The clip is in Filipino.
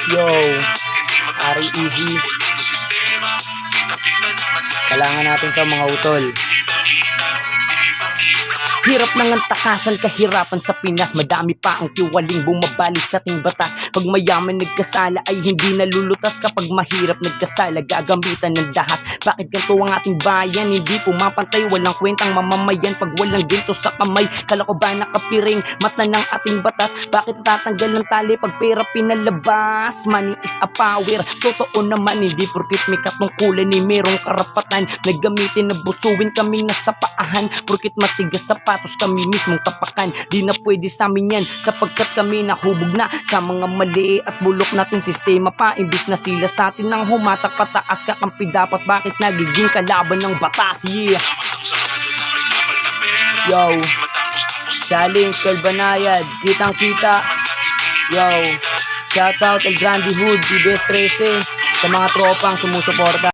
Yo, Ari Easy. Kailangan natin to mga utol. Hirap nang ang takasan, kahirapan sa Pinas. Madami pa ang tiwaling bumabali sa ating batas. Pag mayaman nagkasala ay hindi nalulutas. Kapag mahirap nagkasala, gagamitan ng dahas. Bakit ganito ang ating bayan? Hindi pumapantay, walang kwentang mamamayan. Pag walang ginto sa kamay, kala ko ba nakapiring mata ng ating batas? Bakit tatanggal ng tali pag pera pinalabas? Money is a power, totoo naman. Hindi porkit may katungkulan ni merong karapatan na gamitin na busuin kaming nasa paahan. Porkit matigas sapatos kami mismong tapakan. Di na pwede sa amin yan sapagkat kami nahubog na sa mga mali at bulok natin sistema pa. Imbis na sila sa atin nang humatak pataas, kakampi dapat. Bakit nagiging kalaban ng batas? Yeah. Yo, challenge Kalbanayad, kitang kita. Yo, shoutout El Grande Hood, TBS 13 sa mga tropang sumusuporta.